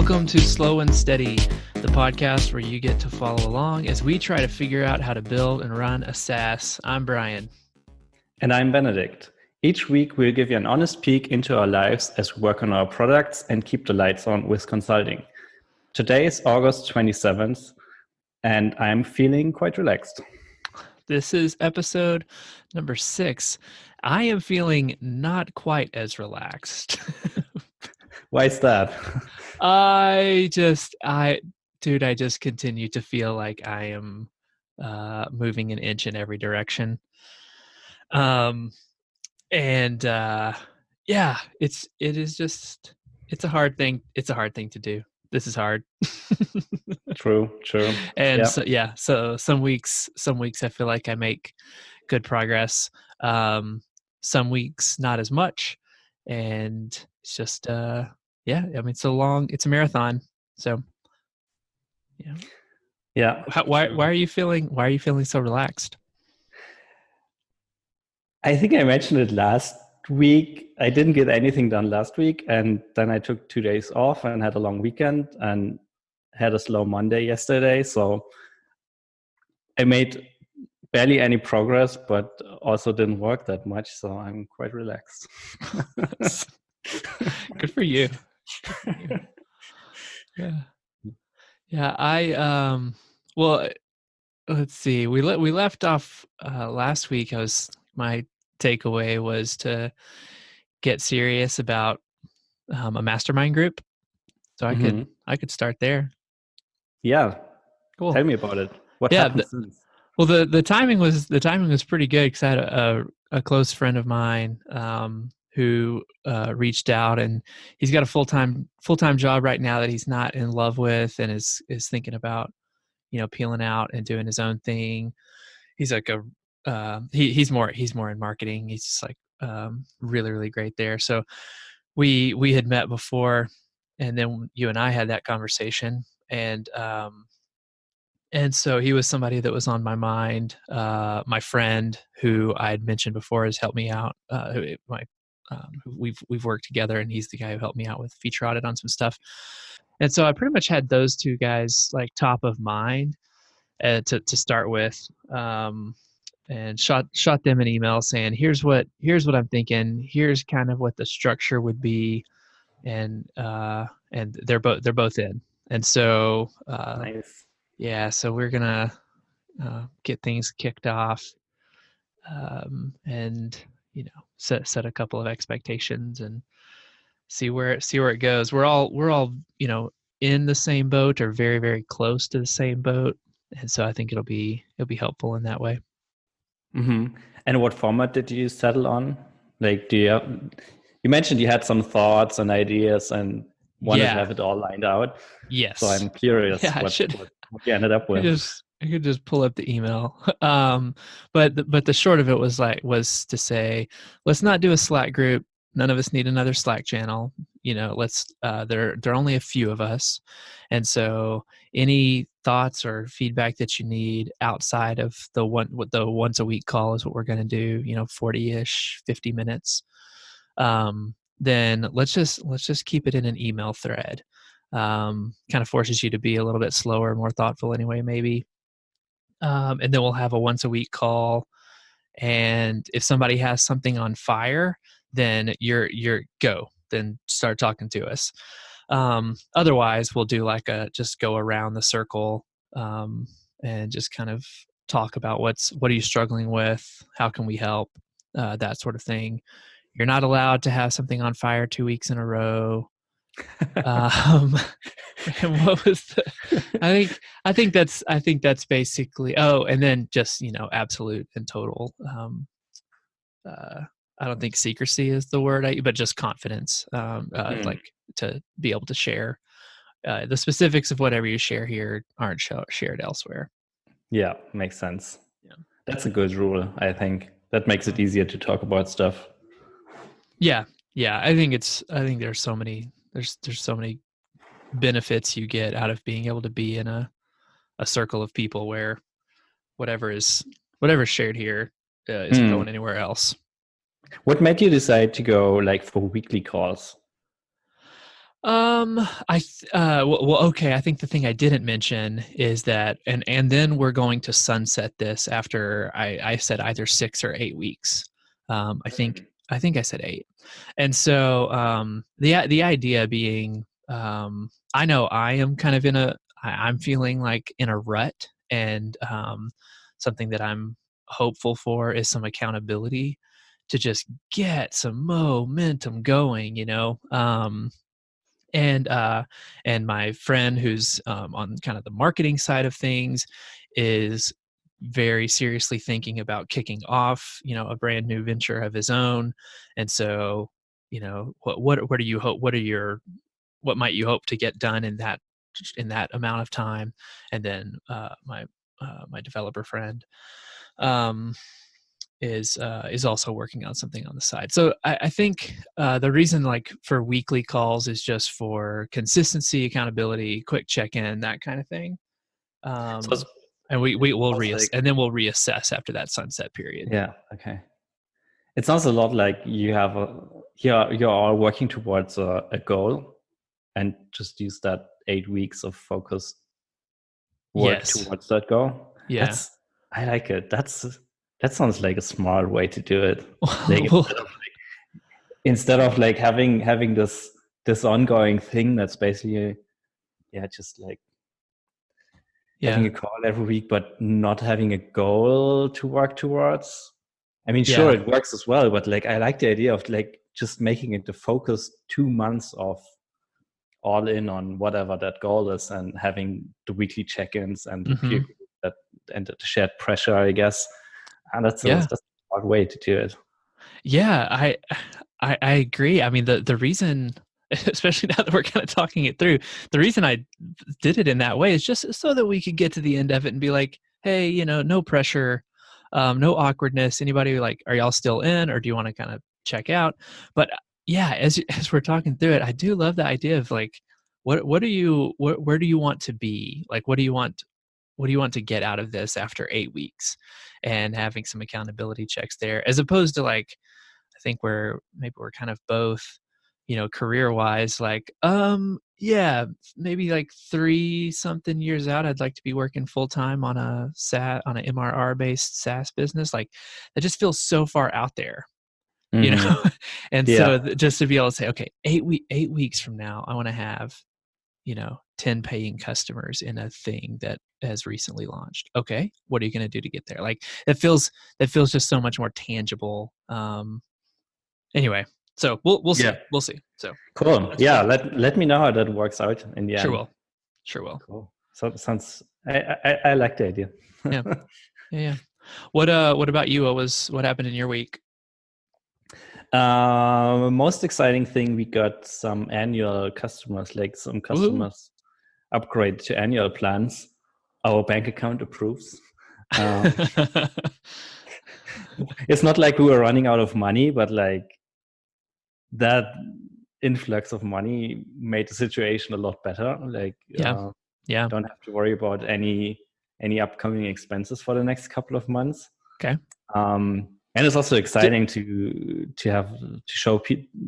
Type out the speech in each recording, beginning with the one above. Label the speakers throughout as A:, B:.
A: Welcome to Slow and Steady, the podcast where you get to follow along as we try to figure out how to build and run a SaaS. I'm Brian.
B: And I'm Benedict. Each week, we'll give you an honest peek into our lives as we work on our products and keep the lights on with consulting. Today is August 27th, and I'm feeling quite relaxed.
A: This is episode number 6. I am feeling not quite as relaxed.
B: Why is that?
A: I just continue to feel like I am moving an inch in every direction. It's a hard thing. It's a hard thing to do. This is hard.
B: True.
A: And so some weeks I feel like I make good progress. Some weeks not as much. And it's just it's a marathon. So
B: yeah.
A: Why are you feeling so relaxed?
B: I think I mentioned it last week. I didn't get anything done last week, and then I took 2 days off and had a long weekend and had a slow Monday yesterday. So I made barely any progress, but also didn't work that much. So I'm quite relaxed.
A: Good for you. Yeah. Well, let's see. We left off last week. My takeaway was to get serious about a mastermind group. So I could start there.
B: Yeah.
A: Cool.
B: Tell me about it. What happened since?
A: Well, the timing was pretty good because I had a close friend of mine who reached out, and he's got a full-time job right now that he's not in love with, and is thinking about peeling out and doing his own thing. He's like he's more in marketing. He's just like really, really great there. So we had met before, and then you and I had that conversation, and so he was somebody that was on my mind. My friend who I had mentioned before has helped me out. We've worked together, and he's the guy who helped me out with feature audit on some stuff. And so I pretty much had those two guys like top of mind to start with, and shot them an email saying, here's what I'm thinking. Here's kind of what the structure would be, and they're both in. And so
B: Nice.
A: Yeah, so we're gonna get things kicked off, and set a couple of expectations and see where it goes. We're all in the same boat or very, very close to the same boat, and so I think it'll be helpful in that way.
B: Mm-hmm. And what format did you settle on? Like, you mentioned you had some thoughts and ideas and wanted to have it all lined out.
A: Yes.
B: So I'm curious what you ended up with.
A: I could just pull up the email. But the short of it was to say, let's not do a Slack group. None of us need another Slack channel. Let's there are only a few of us. And so any thoughts or feedback that you need outside of the once a week call is what we're going to do, 40-ish, 50 minutes. Then let's just keep it in an email thread. Kind of forces you to be a little bit slower, more thoughtful anyway, maybe. And then we'll have a once a week call. And if somebody has something on fire, then you're go. Then start talking to us. Otherwise, we'll do just go around the circle, and just kind of talk about what are you struggling with? How can we help? That sort of thing. You're not allowed to have something on fire 2 weeks in a row. And what was I think that's basically, and then just, absolute and total, I don't think secrecy is the word, but just confidence, like to be able to share the specifics of whatever you share here aren't shared elsewhere.
B: Yeah, makes sense. Yeah. That's a good rule. I think that makes it easier to talk about stuff.
A: Yeah. I think there's so many benefits you get out of being able to be in a circle of people where whatever's shared here isn't going anywhere else.
B: What made you decide to go for weekly calls?
A: Well, okay. I think the thing I didn't mention is that, and then we're going to sunset this after I said either 6 or 8 weeks. I think I said 8. And so the idea being, I know I am kind of I'm feeling like in a rut, and something that I'm hopeful for is some accountability to just get some momentum going, and my friend who's on kind of the marketing side of things is very seriously thinking about kicking off, a brand new venture of his own. And so, what do you hope, what might you hope to get done in that amount of time? And then my developer friend um is also working on something on the side. So I think the reason, like, for weekly calls is just for consistency, accountability, quick check-in, that kind of thing.
B: So
A: Um, and we will
B: sounds like,
A: and then we'll reassess after that sunset period.
B: yeah, okay. It sounds a lot like you're all working towards a goal and just use that 8 weeks of focused work
A: Yes.
B: towards that goal.
A: Yeah.
B: That's I like it. That sounds like a smart way to do it. Like
A: Well,
B: instead of like having this ongoing thing that's basically, yeah, just like having
A: yeah.
B: a call every week, but not having a goal to work towards. I mean, sure,
A: Yeah.
B: it works as well, but like I like the idea of like just making it the focus 2 months of all in on whatever that goal is, and having the weekly check-ins and the peer
A: Hmm.
B: group that and the shared pressure, I guess. And
A: Yeah.
B: that's a smart way to do it.
A: Yeah, I agree. I mean, the reason, especially now that we're kind of talking it through, the reason I did it in that way is just so that we could get to the end of it and be like, hey, no pressure, no awkwardness. Anybody, like, are y'all still in, or do you want to kind of check out? But yeah, as we're talking through it, I do love the idea of, like, what do you where do you want to be? Like, what do you want to get out of this after 8 weeks, and having some accountability checks there, as opposed to, like, I think we're kind of both, career wise, like, yeah, maybe like 3 something years out, I'd like to be working full time on on a MRR based SaaS business. Like, that just feels so far out there, you know.
B: Mm-hmm.
A: And so
B: Yeah.
A: just to be able to say, okay, 8 weeks from now, I want to have 10 paying customers in a thing that has recently launched. Okay, what are you going to do to get there? Like, that feels just so much more tangible. Anyway, so we'll
B: Yeah.
A: see. We'll see. So
B: Cool.
A: that's
B: Yeah.
A: cool.
B: Let me know how that works out in the
A: Sure
B: end.
A: will. Sure will.
B: Cool. So sounds I like the idea.
A: Yeah. Yeah. Yeah. What about you? What happened in your week?
B: Most exciting thing, we got some annual customers, like some
A: Woohoo.
B: customers upgrade to annual plans. Our bank account approves. Um, it's not like we were running out of money, but like that influx of money made the situation a lot better. Like
A: Yeah. Yeah.
B: don't have to worry about any upcoming expenses for the next couple of months.
A: Okay.
B: And it's also
A: D-
B: exciting to have to show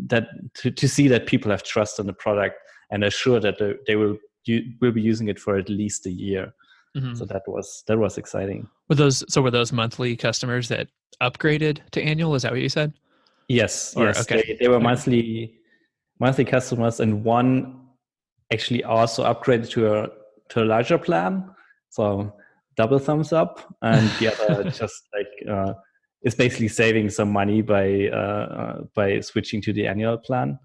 B: that to see that people have trust in the product and are sure that they will be using it for at least a year. So
A: mhm.
B: that was exciting.
A: Were those monthly customers that upgraded to annual? Is that what you said?
B: Yes,
A: Or
B: yes,
A: okay.
B: they were
A: Okay.
B: monthly customers, and one actually also upgraded to a larger plan. So double thumbs up, and the other just like is basically saving some money by switching to the annual plan.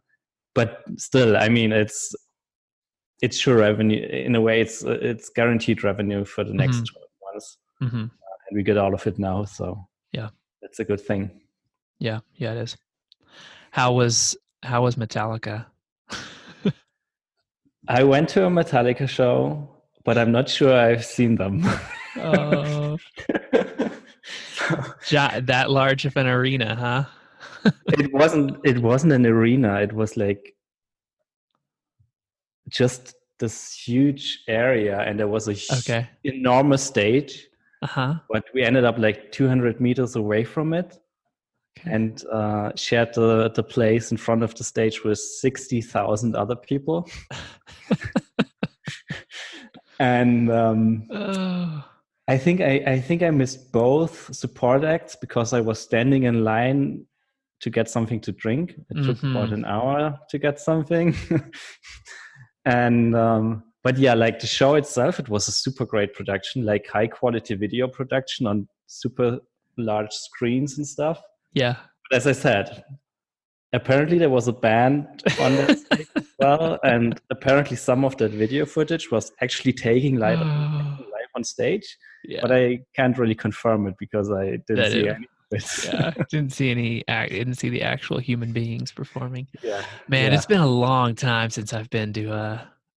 B: But still, I mean, it's sure revenue in a way. It's guaranteed revenue for the next
A: Hmm.
B: 12 months,
A: Hmm.
B: and we get all of it now. So
A: Yeah.
B: that's a good thing.
A: Yeah. Yeah. It is. How was Metallica?
B: I went to a Metallica show, but I'm not sure I've seen them.
A: Oh,
B: So,
A: that large of an arena, huh?
B: it wasn't an arena. It was like just this huge area, and there was a
A: Okay.
B: enormous stage,
A: Uh-huh.
B: but we ended up like 200 meters away from it.
A: Okay.
B: and shared the place in front of the stage with 60,000 other people. And
A: Oh.
B: I think I missed both support acts because I was standing in line to get something to drink. It took about
A: Mm-hmm.
B: an hour to get something. And but yeah, like the show itself, it was a super great production, like high quality video production on super large screens and stuff.
A: Yeah.
B: But as I said, apparently there was a band on that stage as well, and apparently some of that video footage was actually
A: Oh.
B: taking live on stage, but
A: Yeah.
B: I can't really confirm it because I didn't
A: That
B: see
A: it,
B: any of it.
A: yeah. Didn't see the actual human beings performing.
B: Yeah,
A: Man,
B: yeah.
A: it's been a long time since I've been to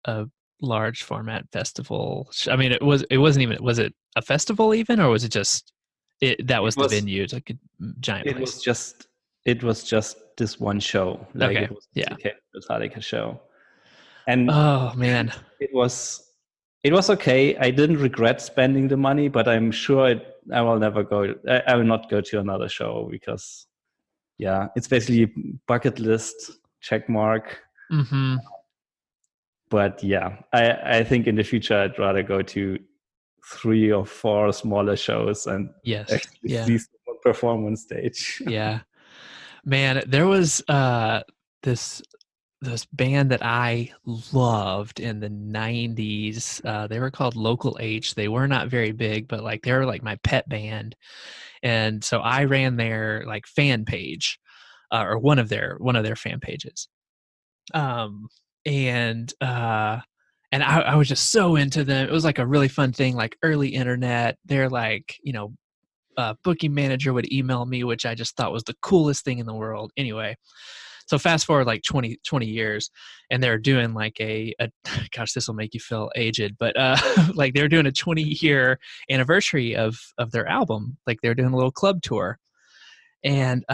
A: a large format festival. I mean, it wasn't even, was it a festival even, or was it just that
B: It
A: was the
B: was
A: venue? It's like a giant
B: it
A: place.
B: was just it was just this one show, like
A: Okay.
B: it was
A: Yeah.
B: the Metallica show, and
A: Oh man.
B: it was it was okay. I didn't regret spending the money, but I'm sure I will never go. I will not go to another show because yeah, it's basically bucket list check mark.
A: Mm-hmm.
B: But yeah, I think in the future I'd rather go to 3 or 4 smaller shows and
A: Yes.
B: actually
A: Yeah.
B: see someone perform on stage.
A: Yeah. Man, there was this this band that I loved in the 90s. They were called Local H. They were not very big, but like they were like my pet band. And so I ran their like fan page, or one of their fan pages. Um and I was just so into them. It was like a really fun thing, like early internet. They're like, booking manager would email me, which I just thought was the coolest thing in the world. Anyway, so fast forward like 20 years, and they're doing like a gosh, this will make you feel aged, but like they're doing a 20-year anniversary of their album. Like they're doing a little club tour, and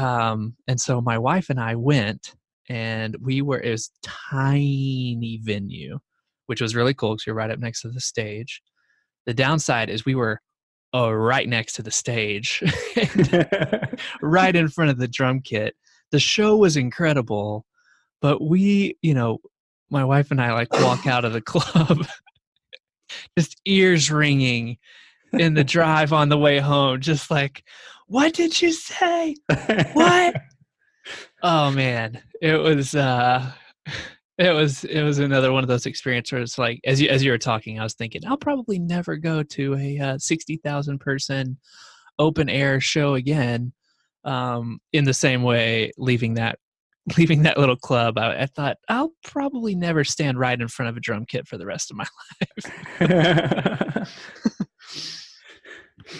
A: so my wife and I went, and it was tiny venue, which was really cool because you're right up next to the stage. The downside is we were right next to the stage, and right in front of the drum kit. The show was incredible, but my wife and I like walk out of the club, just ears ringing in the drive on the way home, just like, what did you say? What? Oh man, it was another one of those experiences where it's like, as you were talking, I was thinking I'll probably never go to a 60,000 person open air show again. In the same way, leaving that little club, I thought I'll probably never stand right in front of a drum kit for the rest of my life.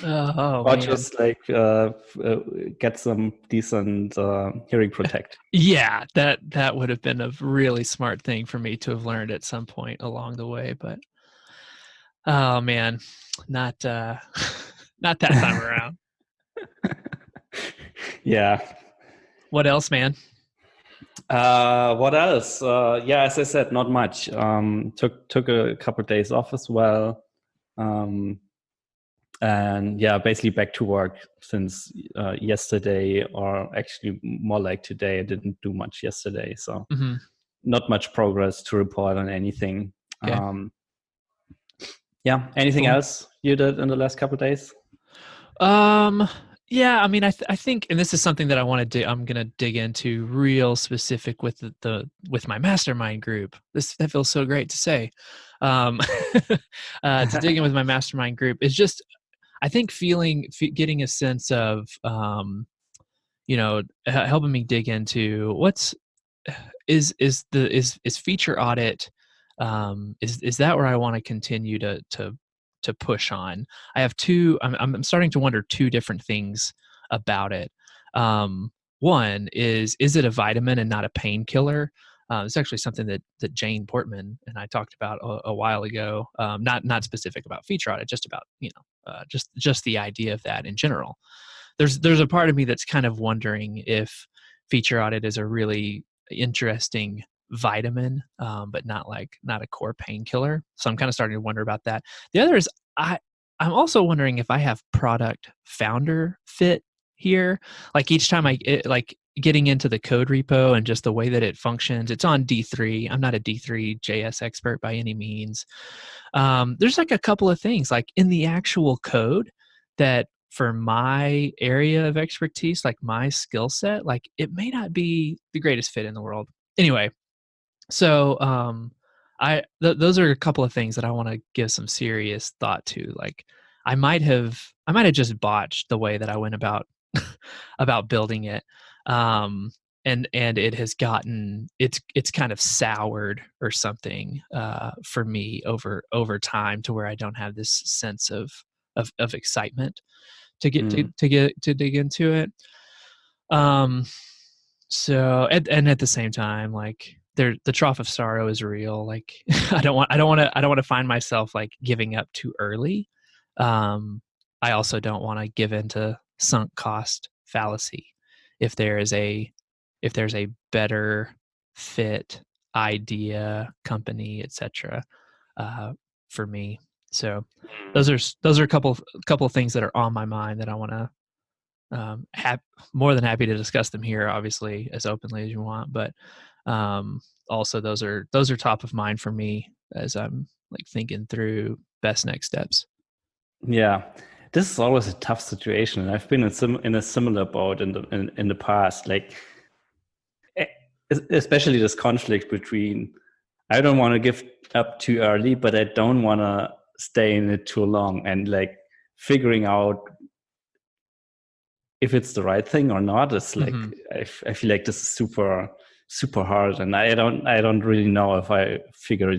A: Oh
B: Or
A: man.
B: just like get some decent hearing protect.
A: Yeah, that would have been a really smart thing for me to have learned at some point along the way, but oh man, not not that time around.
B: Yeah.
A: What else, man?
B: What else? Yeah, as I said, not much. Took a couple of days off as well. Um, and yeah, basically back to work since yesterday, or actually more like today. I didn't do much yesterday, so
A: Mm-hmm.
B: not much progress to report on anything.
A: Okay,
B: Yeah, anything
A: cool.
B: else you did in the last couple of days?
A: Um, yeah, I mean, I think, and this is something that I'm gonna dig into real specific with with my mastermind group. That feels so great to say. Um, to dig in with my mastermind group is just, I think, getting a sense of, helping me dig into what's is feature audit, is that where I want to continue to push on. I have two. I'm starting to wonder two different things about it. One is it a vitamin and not a painkiller? It's actually something that Jane Portman and I talked about a while ago. Not specific about feature audit, just about just the idea of that in general. There's a part of me that's kind of wondering if feature audit is a really interesting vitamin, but not a core painkiller. So I'm kind of starting to wonder about that. The other is I'm also wondering if I have product founder fit here. Like each time like getting into the code repo and just the way that it functions, it's on D3. I'm not a D3 JS expert by any means. There's like a couple of things like in the actual code that for my area of expertise, like my skill set, like it may not be the greatest fit in the world. Anyway, so those are a couple of things that I want to give some serious thought to. Like I might have just botched the way that I went about about building it. And it has gotten it's kind of soured or something for me over time to where I don't have this sense of excitement to get
B: Mm.
A: to dig into it. Um, so and at the same time, like the trough of sorrow is real. Like I don't want to find myself like giving up too early. I also don't want to give into sunk cost fallacy. If there is a if there's a better fit idea, company, etc. Uh, for me. So
B: Mm.
A: those are a couple of things that are on my mind that I want to more than happy to discuss them here, obviously, as openly as you want. But also, those are top of mind for me as I'm like thinking through best next steps.
B: Yeah, this is always a tough situation, and I've been in a similar boat in the past. Like, e- especially this conflict between I don't want to give up too early, but I don't want to stay in it too long, and like figuring out if it's the right thing or not is like
A: Mm-hmm.
B: I feel like this is super hard, and I don't really know if I figure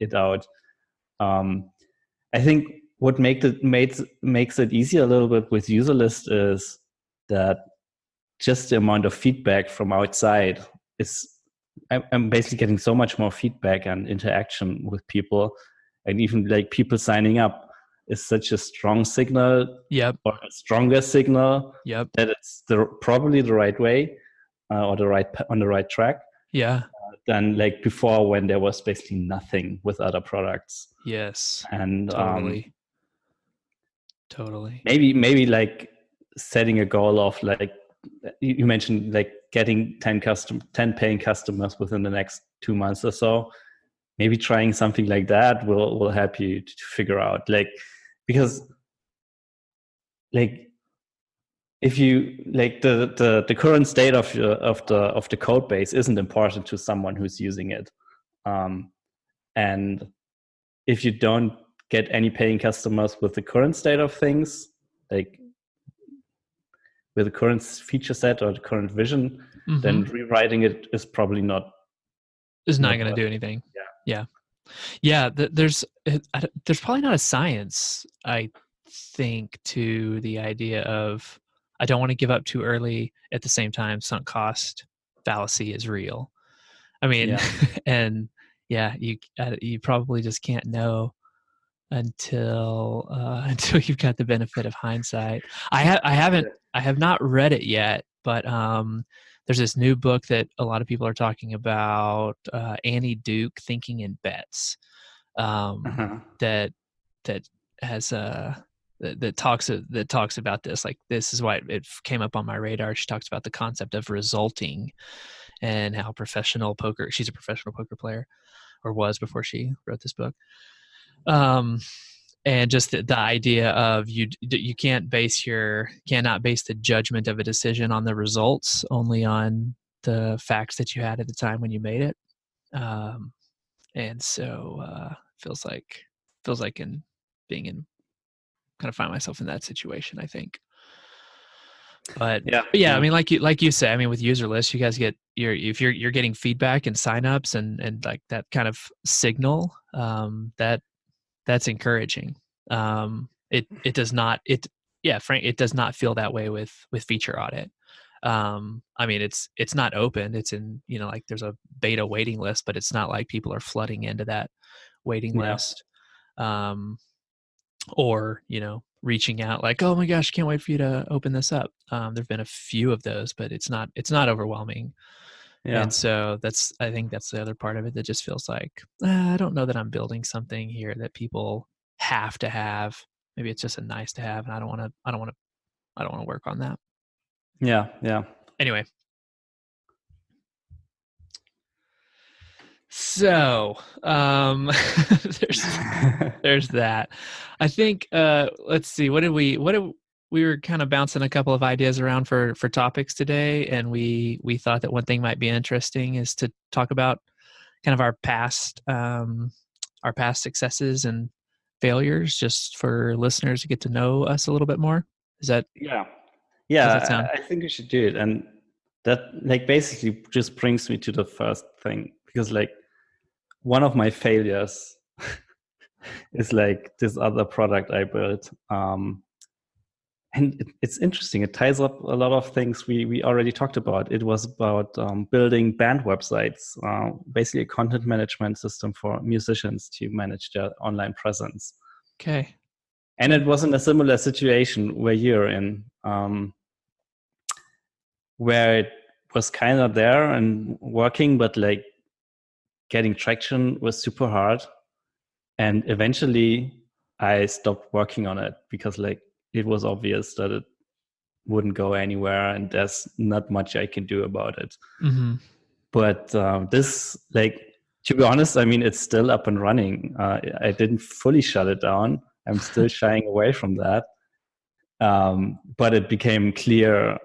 B: it out. Um, I think what makes it easier a little bit with user list is that just the amount of feedback from outside is I'm basically getting so much more feedback and interaction with people, and even like people signing up is such a strong signal
A: Yep.
B: or a stronger signal
A: Yep.
B: that it's probably the right way or the right on the right track
A: Yeah.
B: than like before when there was basically nothing with other products.
A: Yes.
B: And
A: Totally. Totally.
B: maybe like setting a goal of like you mentioned like getting 10 paying customers within the next 2 months or so. Maybe trying something like that will help you to figure out like because like if you like the current state of the code base isn't important to someone who's using it, and if you don't get any paying customers with the current state of things, like with the current feature set or the current vision,
A: Mm-hmm.
B: then rewriting it is probably
A: Is not
B: not
A: going to
B: worth
A: do
B: it.
A: anything.
B: Yeah.
A: Yeah. Yeah. There's probably not a science, I think, to the idea of I don't want to give up too early. At the same time, sunk cost fallacy is real. I mean,
B: Yeah.
A: and yeah, you probably just can't know until until you've got the benefit of hindsight. I have not read it yet, but there's this new book that a lot of people are talking about, Annie Duke, Thinking in Bets,
B: Uh-huh.
A: that that has that talks about this. Like this is why it came up on my radar. She talks about the concept of resulting and how professional poker. She's a professional poker player, or was before she wrote this book. Um, and just the idea of you cannot base the judgment of a decision on the results, only on the facts that you had at the time when you made it. And so feels like in being in kind of find myself in that situation, I think.
B: Yeah.
A: But yeah, I
B: Yeah.
A: mean, like you say, I mean, with user lists, you guys get if you're getting feedback and signups and like that kind of signal, that's encouraging. It does not Frank, it does not feel that way with feature audit. I mean, it's not open. It's in, like there's a beta waiting list, but it's not like people are flooding into that waiting
B: Yeah.
A: list. Or reaching out like, oh my gosh, can't wait for you to open this up. There've been a few of those, but it's not overwhelming.
B: Yeah.
A: And so I think that's the other part of it that just feels like, I don't know that I'm building something here that people have to have. Maybe it's just a nice to have, and I don't want to work on that.
B: Yeah.
A: Anyway, so there's there's that. I think let's see, we were kind of bouncing a couple of ideas around for topics today, and we thought that one thing might be interesting is to talk about kind of our past successes and failures, just for listeners to get to know us a little bit more. Is that
B: Yeah.
A: How's that sound?
B: I think we should do it. And that like basically just brings me to the first thing, because like one of my failures is like this other product I built. And it's interesting. It ties up a lot of things we already talked about. It was about building band websites, basically a content management system for musicians to manage their online presence.
A: Okay.
B: And it was in a similar situation where you're in, where it was kind of there and working, but like getting traction was super hard. And eventually I stopped working on it because like it was obvious that it wouldn't go anywhere and there's not much I can do about it.
A: Mm-hmm.
B: But this, like, to be honest, I mean, it's still up and running. I didn't fully shut it down. I'm still shying away from that. But it became clear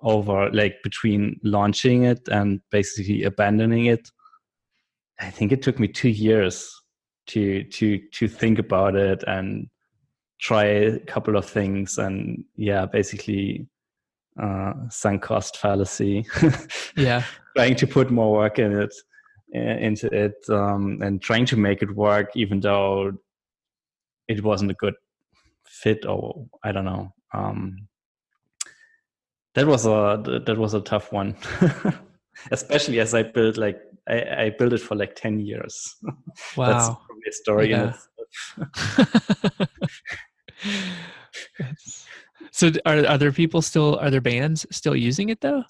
B: over like between launching it and basically abandoning it. I think it took me 2 years to think about it and try a couple of things, and yeah, basically sunk cost fallacy.
A: Yeah.
B: Trying to put more work into it, and trying to make it work, even though it wasn't a good fit, or I don't know. That was a tough one, especially as I built like I built it for like 10 years. That's
A: Wow.
B: probably a story in
A: Yeah.
B: itself.
A: So are there bands still using it though?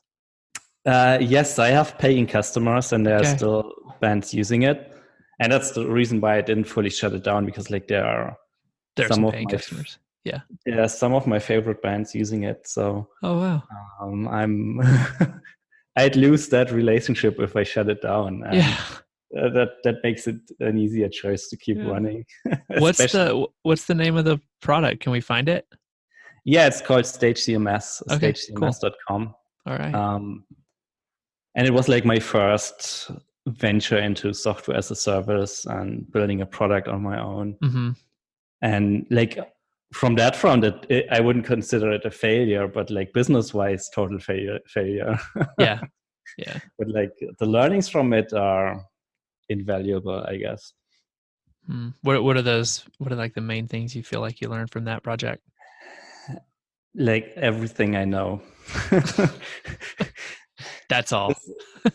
B: Yes, I have paying customers, and there are
A: Okay.
B: still bands using it, and that's the reason why I didn't fully shut it down, because like there are
A: some
B: some of
A: paying
B: my
A: customers. Yeah.
B: some of my favorite bands using it. So
A: Oh wow.
B: I'm I'd lose that relationship if I shut it down, and
A: Yeah.
B: that makes it an easier choice to keep
A: Yeah.
B: running. Especially,
A: What's the name of the product? Can we find it?
B: yeah, it's called Stage CMS,
A: Okay, cool.
B: stagecms.com.
A: All right.
B: And it was like my first venture into software as a service and building a product on my own.
A: Mm-hmm.
B: And like from that front, I wouldn't consider it a failure, but like business wise, total failure.
A: Yeah. Yeah.
B: But like the learnings from it are invaluable, I guess.
A: What are those? What are like the main things you feel like you learned from that project?
B: Like everything I know.
A: That's all.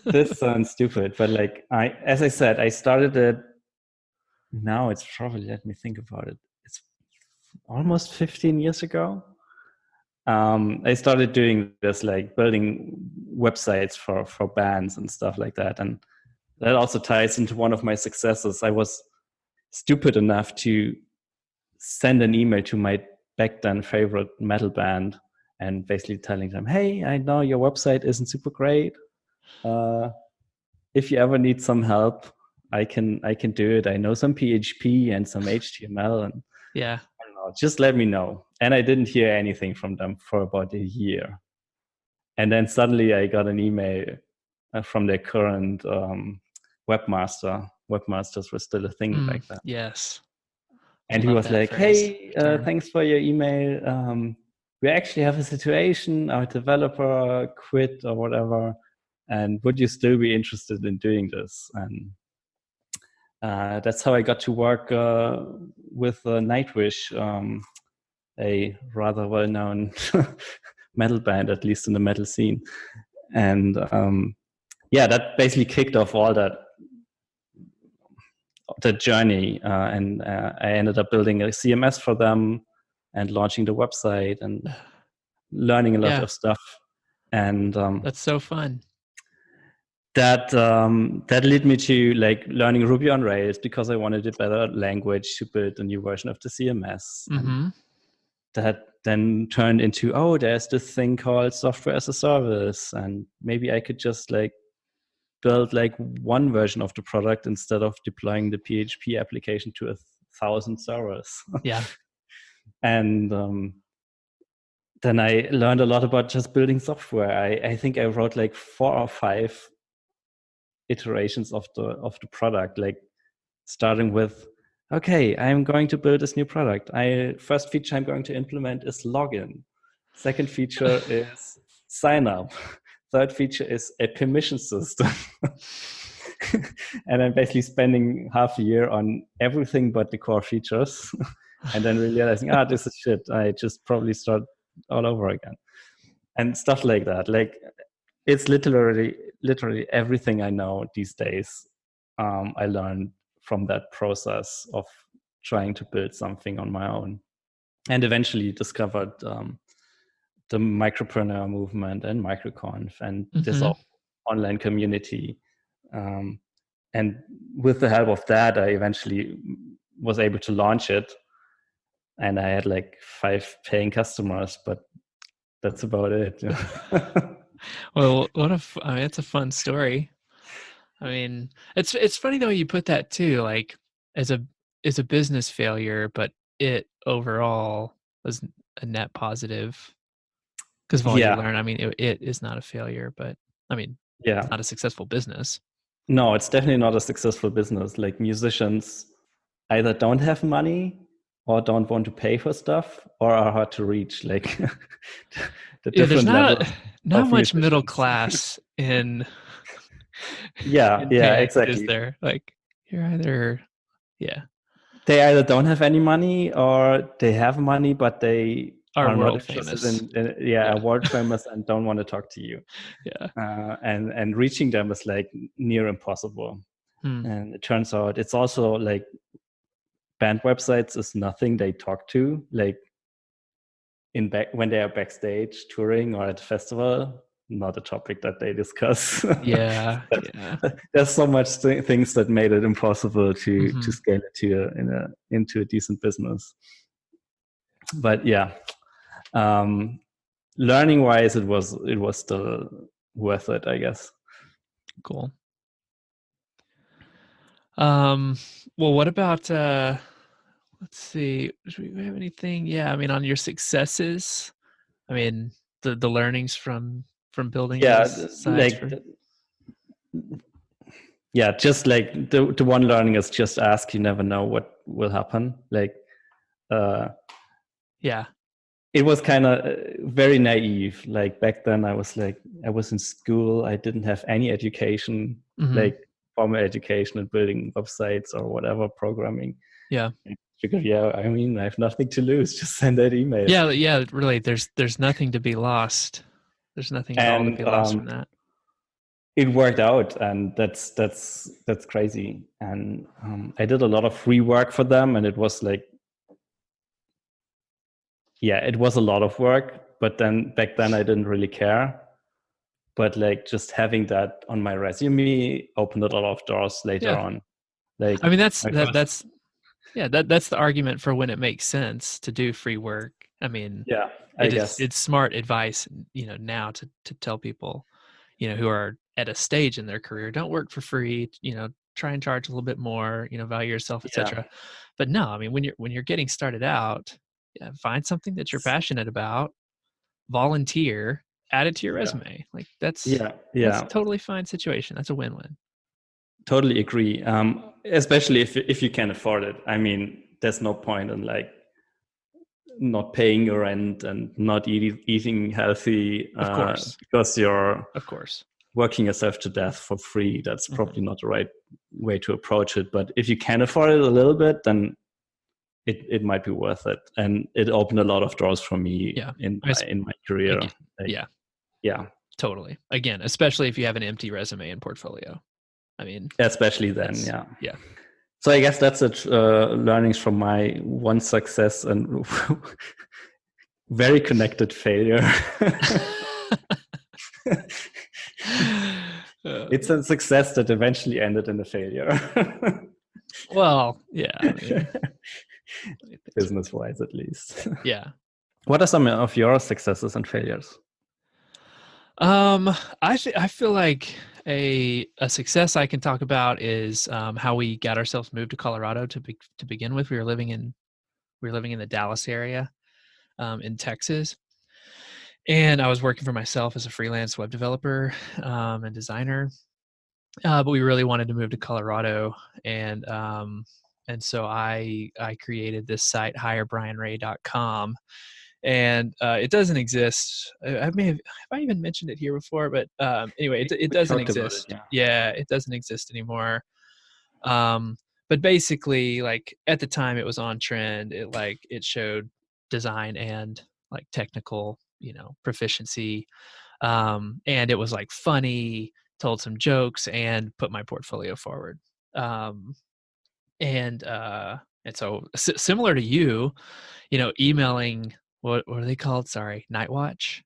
B: This sounds stupid, but like as I said, I started it. Now it's probably, let me think about it. It's almost 15 years ago. I started doing this, like building websites for bands and stuff like that, and that also ties into one of my successes. I was stupid enough to send an email to my back then favorite metal band and basically telling them, "Hey, I know your website isn't super great. If you ever need some help, I can do it. I know some PHP and some HTML, and
A: Yeah.
B: I don't know, just let me know." And I didn't hear anything from them for about a year. And then suddenly I got an email from their current webmaster. Webmasters were still a thing back then.
A: Yes.
B: And he
A: Love
B: was
A: that
B: like,
A: phrase.
B: "Hey,
A: Term.
B: thanks for your email. We actually have a situation. Our developer quit or whatever. And would you still be interested in doing this?" And that's how I got to work with Nightwish, a rather well-known metal band, at least in the metal scene. And yeah, that basically kicked off all that journey. And I ended up building a CMS for them and launching the website and learning a lot of stuff. And
A: that's so fun.
B: That led me to like learning Ruby on Rails, because I wanted a better language to build a new version of the CMS.
A: Mm-hmm.
B: And that then turned into, oh, there's this thing called software as a service, and maybe I could just like build like one version of the product instead of deploying the PHP application to 1,000 servers.
A: Yeah.
B: And then I learned a lot about just building software. I think I wrote like 4 or 5 iterations of the product, like starting with, okay, I'm going to build this new product. First feature I'm going to implement is login. Second feature is sign up. Third feature is a permission system. And I'm basically spending half a year on everything but the core features. And then realizing, this is shit. I just probably start all over again. And stuff like that. Like, it's literally everything I know these days. I learned from that process of trying to build something on my own, and eventually discovered the micropreneur movement and microconf and this online community. And with the help of that, I eventually was able to launch it. And I had like 5 paying customers, but that's about it.
A: Well, I mean, it's a fun story. I mean, it's funny the way you put that too, like as a business failure, but it overall was a net positive because of all you learn. I mean, it is not a failure, but I mean, it's not a successful business.
B: No, it's definitely not a successful business. Like, musicians either don't have money or don't want to pay for stuff or are hard to reach. Like, the different levels.
A: Not much middle class in
B: exactly.
A: is there? Like, you're either
B: they either don't have any money or they have money but they are not interested
A: famous.
B: Are world famous and don't want to talk to you. And reaching them is like near impossible. And it turns out it's also like band websites is nothing they talk to, like when they are backstage touring or at a festival, not a topic that they discuss. There's so much things that made it impossible to scale it into a decent business. But learning wise, it was still worth it, I guess.
A: Cool. Well, what about let's see, do we have anything? I mean, on your successes, I mean, the learnings from building these sites.
B: Just like the one learning is just ask. You never know what will happen. Like, it was kind of very naive. Like, back then I was in school. I didn't have any education, like formal education in building websites or whatever, programming. I mean, I have nothing to lose. Just send that email.
A: Really, there's nothing to be lost. There's nothing at all to be lost from that.
B: It worked out, and that's crazy. And I did a lot of free work for them, and it was like, it was a lot of work. But then back then I didn't really care. But like, just having that on my resume opened a lot of doors later on. Like,
A: I mean, that's the argument for when it makes sense to do free work. I mean, I guess it's smart advice, now to tell people, who are at a stage in their career, don't work for free, try and charge a little bit more, value yourself, etc. But no, I mean, when you're getting started out, find something that you're passionate about, volunteer, add it to your resume. Like, that's a totally fine situation. That's a win-win.
B: Totally agree. Especially if you can afford it. I mean, there's no point in like not paying your rent and not eating healthy, because you're working yourself to death for free. That's probably not the right way to approach it. But if you can afford it a little bit, then it might be worth it. And it opened a lot of doors for me in my career.
A: Totally. Again, especially if you have an empty resume and portfolio. I mean,
B: especially then, So I guess that's it. Learnings from my one success and very connected failure. It's a success that eventually ended in a failure.
A: Well, I mean,
B: business-wise, at least. What are some of your successes and failures?
A: Um, I feel like a success I can talk about is how we got ourselves moved to Colorado to begin with. We were living in the Dallas area, in Texas, and I was working for myself as a freelance web developer and designer. But we really wanted to move to Colorado, and so I created this site hirebrianray.com, and it doesn't exist. I may have I even mentioned it here before, but anyway, it
B: We
A: doesn't
B: talked about it,
A: exist.
B: yeah.
A: Yeah, it doesn't exist anymore. Um, but basically, like at the time, it was on trend. It showed design and like technical, proficiency, and it was like funny, told some jokes, and put my portfolio forward. Um, and so similar to you, emailing, what are they called? Sorry, Night Watch,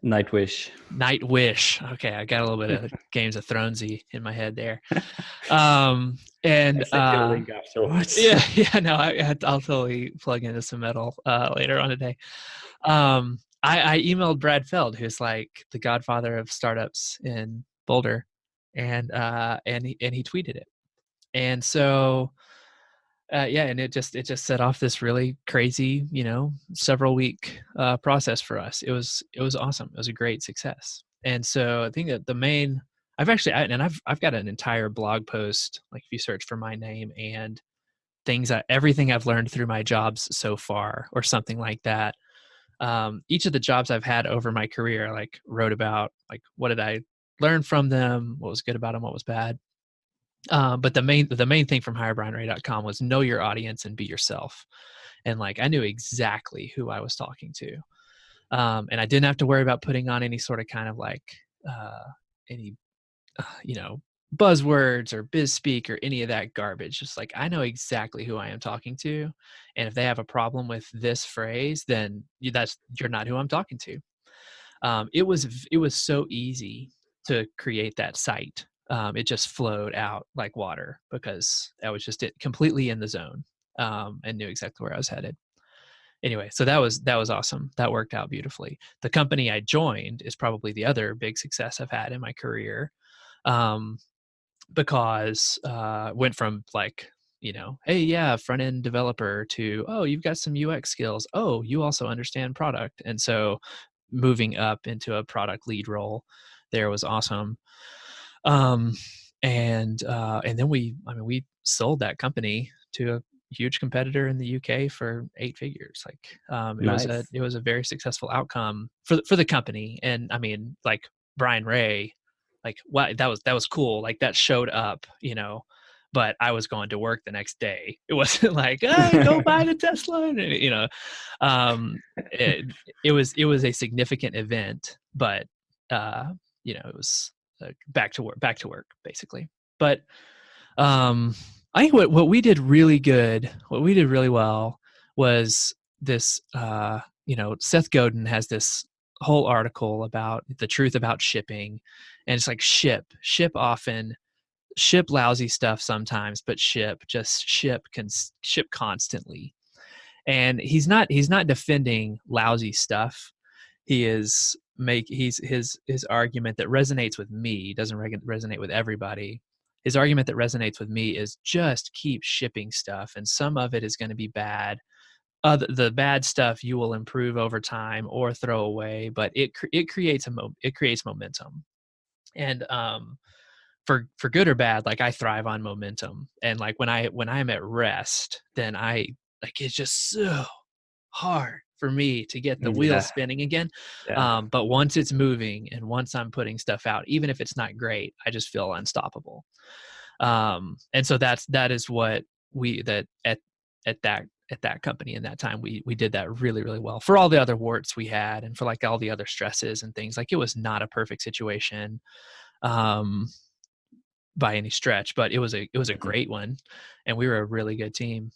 B: Nightwish.
A: Night Wish. Okay, I got a little bit of Games of Thronesy in my head there.
B: I
A: And
B: sent you a link afterwards.
A: yeah, yeah, no, I'll totally plug into some metal later on today. I emailed Brad Feld, who's like the godfather of startups in Boulder, and he tweeted it. And so yeah, and it just set off this really crazy, several week process for us. It was awesome. It was a great success. And so I think that the main I've got an entire blog post, like if you search for my name and everything I've learned through my jobs so far or something like that. Each of the jobs I've had over my career, like wrote about like what did I learn from them, what was good about them, what was bad. But the main thing from hirebrianray.com was know your audience and be yourself. And like I knew exactly who I was talking to. And I didn't have to worry about putting on any sort of kind of like any you know buzzwords or biz speak or any of that garbage. Just like I know exactly who I am talking to, and if they have a problem with this phrase, then you're not who I'm talking to. It was so easy to create that site. It just flowed out like water because I was just completely in the zone, and knew exactly where I was headed. Anyway, so that was awesome. That worked out beautifully. The company I joined is probably the other big success I've had in my career, um, because went from like, hey, yeah, front end developer to, oh, you've got some UX skills. Oh, you also understand product. And so moving up into a product lead role there was awesome. Um, and then we sold that company to a huge competitor in the UK for 8 figures. Like, it was a
B: Nice.
A: it was a very successful outcome for the company. And I mean, like Brian Ray, like wow, that was cool. Like that showed up, but I was going to work the next day. It wasn't like, hey, go buy the Tesla. And, um, it, it was a significant event, but it was back to work basically. But I think what we did really good, what we did really well was this. Seth Godin has this whole article about the truth about shipping, and it's like ship often, ship lousy stuff sometimes, but ship constantly. And he's not defending lousy stuff. He's his argument that resonates with me, doesn't resonate with everybody. His argument that resonates with me is just keep shipping stuff, and some of it is going to be bad. The bad stuff you will improve over time or throw away, but it creates momentum. And for good or bad, like I thrive on momentum. And like when I'm at rest, then I like it's just so hard for me to get the wheels
B: Yeah,
A: spinning again.
B: yeah.
A: But once it's moving and once I'm putting stuff out, even if it's not great, I just feel unstoppable. And so that is what we that at that company in that time we did that really really well. For all the other warts we had and for like all the other stresses and things, like it was not a perfect situation, um, by any stretch, but it was a
B: Mhm.
A: great one, and we were a really good team.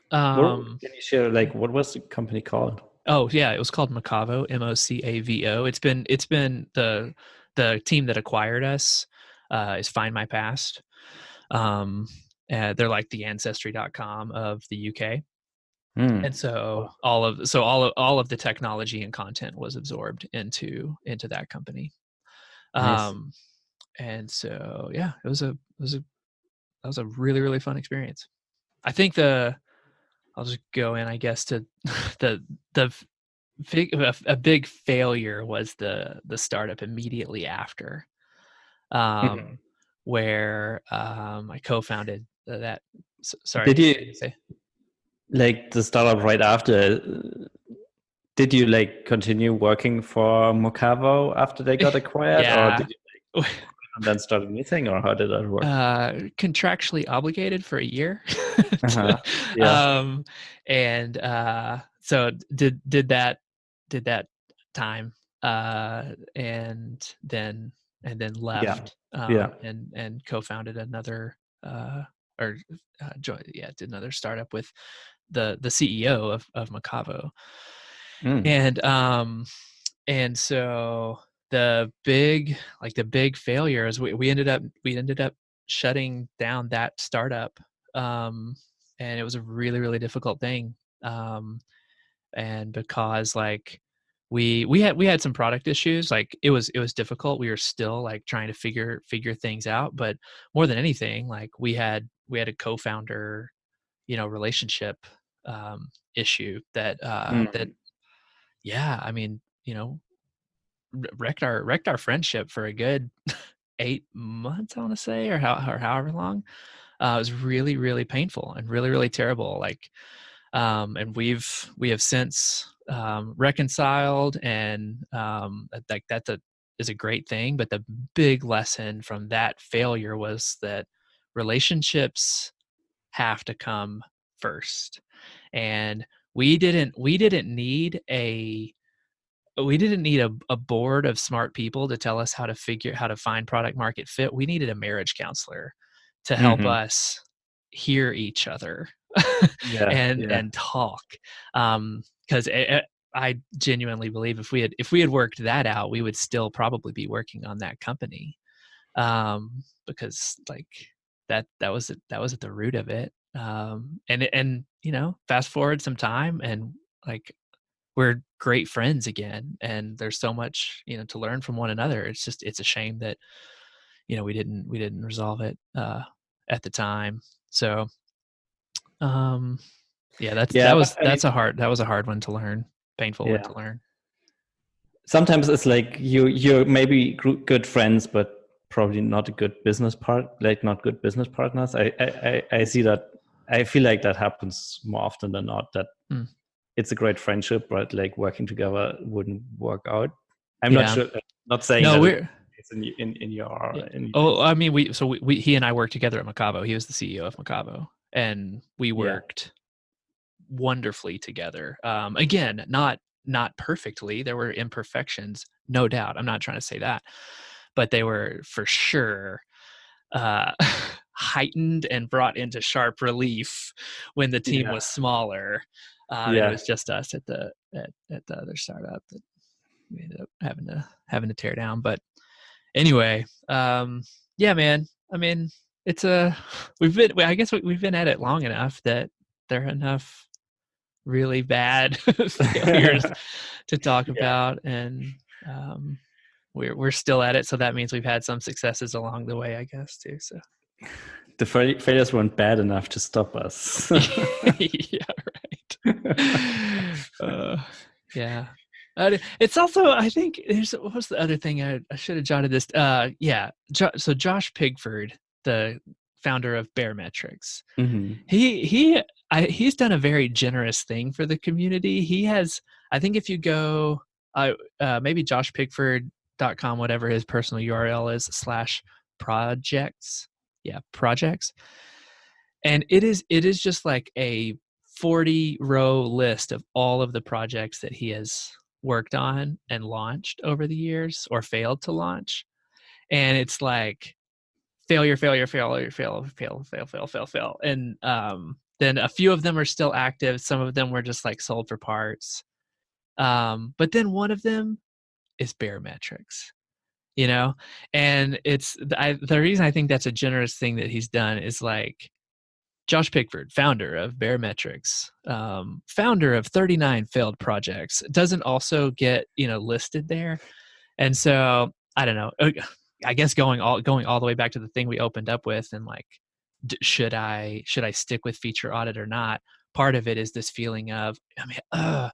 B: What
A: Um,
B: can you share? Like, what was the company called?
A: Oh yeah, it was called Macavo, Mocavo. It's been the team that acquired us is Find My Past. Um, they're like the ancestry.com of the UK.
B: Mm.
A: And so
B: Oh,
A: all of the technology and content was absorbed into that company.
B: nice.
A: Um, and so yeah, that was a really really fun experience. I think I'll just go in, I guess, to the a big failure was the startup immediately after,
B: Mhm.
A: um, where I co-founded that. Sorry,
B: Did you
A: what did you say?
B: like the startup right after? Did you like continue working for Mocavo after they got acquired, or
A: Yeah.
B: did you and then start a new thing, or how did that work?
A: Contractually obligated for a year.
B: Uh-huh. Yeah.
A: um, and so did that time, and then
B: Yeah.
A: left,
B: Yeah.
A: and co-founded another, or did another startup with the CEO of Macavo.
B: Mm.
A: And so the big failure is we ended up shutting down that startup, um, and it was a really really difficult thing, um, and because like we had some product issues, like it was difficult. We were still like trying to figure things out, but more than anything, like we had a co-founder, relationship, issue that
B: Mm.
A: yeah, I mean, wrecked our friendship for a good 8 months, I want to say, or however long. It was really really painful and really really terrible. Like, and we have since, reconciled, and like is a great thing. But the big lesson from that failure was that relationships have to come first, and we didn't need a board of smart people to tell us how to find product market fit. We needed a marriage counselor to help
B: Mhm.
A: us hear each other
B: Yeah. Yeah.
A: and talk. Because I genuinely believe if we had worked that out, we would still probably be working on that company. Because like that was at the root of it. And fast forward some time, and like we're great friends again, and there's so much, to learn from one another. It's a shame that, we didn't resolve it, at the time. So, um yeah,
B: Yeah. But I mean,
A: that was a hard one to learn, painful one
B: yeah.
A: to learn.
B: Sometimes it's like you're maybe good friends, but probably not a good business like not good business partners. I see that. I feel like that happens more often than not. That
A: Mm.
B: it's a great friendship, but like working together wouldn't work out. I'm not
A: Yeah.
B: sure. Not saying
A: No,
B: that
A: we're
B: it's in
A: yeah.
B: your
A: Oh,
B: case.
A: I mean, he and I worked together at Macavo. He was the CEO of Macavo, and we
B: Yeah.
A: worked wonderfully together. Again, not perfectly. There were imperfections, no doubt. I'm not trying to say that, but they were for sure, uh, heightened and brought into sharp relief when the team
B: Yeah.
A: was smaller, and it
B: Yeah.
A: was just us at the other startup that we ended up having to tear down. But anyway, yeah, man. I mean, it's a I guess we've been at it long enough that there are enough really bad failures to talk
B: Yeah.
A: about, and um, we're still at it. So that means we've had some successes along the way, I guess, too. So
B: The failures weren't bad enough to stop us.
A: yeah, right. Yeah. It's also, I think, what was the other thing I should have jotted this? Yeah. So Josh Pigford, the founder of Baremetrics,
B: Hmm.
A: he's done a very generous thing for the community. He has, I think, if you go, maybe joshpigford.com, whatever his personal URL is, /projects. Yeah, projects. And it is just like a 40-row list of all of the projects that he has worked on and launched over the years, or failed to launch. And it's like failure, failure, failure, fail, fail, fail, fail, fail, fail. And then a few of them are still active. Some of them were just like sold for parts. But then one of them is Baremetrics, you know? And the reason I think that's a generous thing that he's done is like, Josh Pickford, founder of Barometrics, founder of 39 failed projects, doesn't also get, listed there. And so I don't know. I guess going all the way back to the thing we opened up with, and like, should I stick with feature audit or not? Part of it is this feeling of, maybe I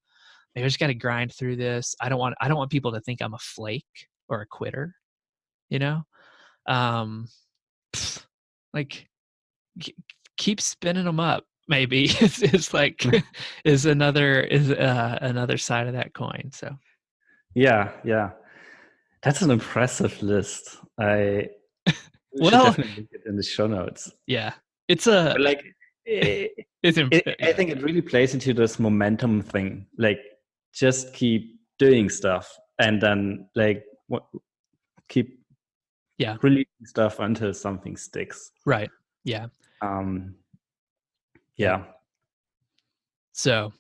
A: just got to grind through this. I don't want people to think I'm a flake or a quitter, um, like keep spinning them up. Maybe is like is another side of that coin. So
B: yeah, that's an impressive list. We should
A: well,
B: definitely link it in the show notes.
A: Yeah, it's a
B: But like I think it really plays into this momentum thing. Like, just keep doing stuff, and then like keep releasing stuff until something sticks.
A: Right. Yeah.
B: Yeah.
A: So,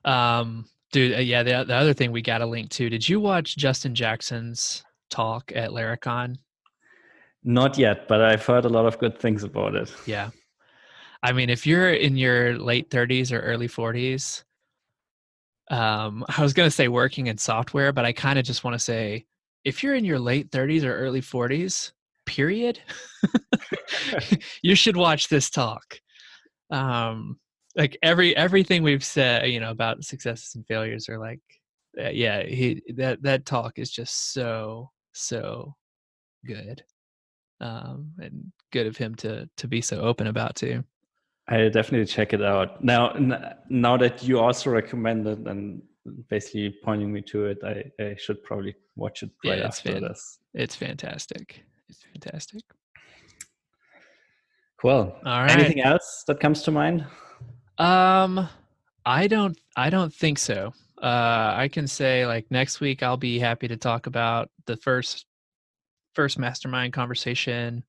A: dude, the other thing we got to link to. Did you watch Justin Jackson's talk at Laracon?
B: Not yet, but I've heard a lot of good things about it.
A: Yeah. I mean, if you're in your late 30s or early 40s, I was going to say working in software, but I kind of just want to say, if you're in your late 30s or early 40s, period, you should watch this talk. Like everything we've said, about successes and failures are like, that talk is just so good, and good of him to be so open about too.
B: I definitely check it out. Now that you also recommend it and basically pointing me to it, I should probably watch it right after this.
A: It's fantastic. It's fantastic.
B: Cool.
A: All right.
B: Anything else that comes to mind?
A: I don't think so. I can say, like, next week I'll be happy to talk about the first mastermind conversation,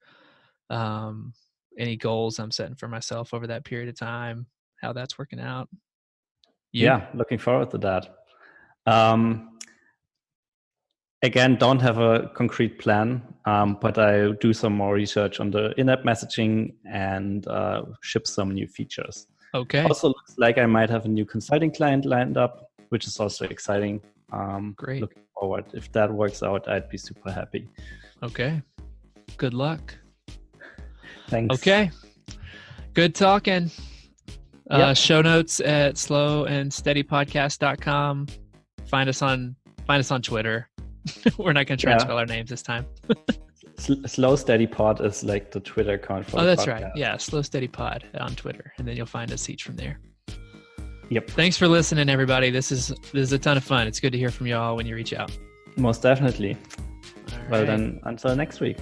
A: any goals I'm setting for myself over that period of time, how that's working out.
B: Yeah, looking forward to that. Again, don't have a concrete plan, but I do some more research on the in-app messaging and ship some new features.
A: Okay.
B: Also looks like I might have a new consulting client lined up, which is also exciting.
A: Great.
B: Looking forward. If that works out, I'd be super happy.
A: Okay. Good luck.
B: Thanks.
A: Okay. Good talking. Show notes at slowandsteadypodcast.com. Find us on Twitter. We're not going to try and spell our names this time.
B: Slow Steady Pod is like the Twitter account for
A: that's podcast. Right. Yeah, Slow Steady Pod on Twitter, and then you'll find us each from there.
B: Yep.
A: Thanks for listening, everybody. This is a ton of fun. It's good to hear from y'all when you reach out.
B: Most definitely.
A: All right.
B: Well then, until next week.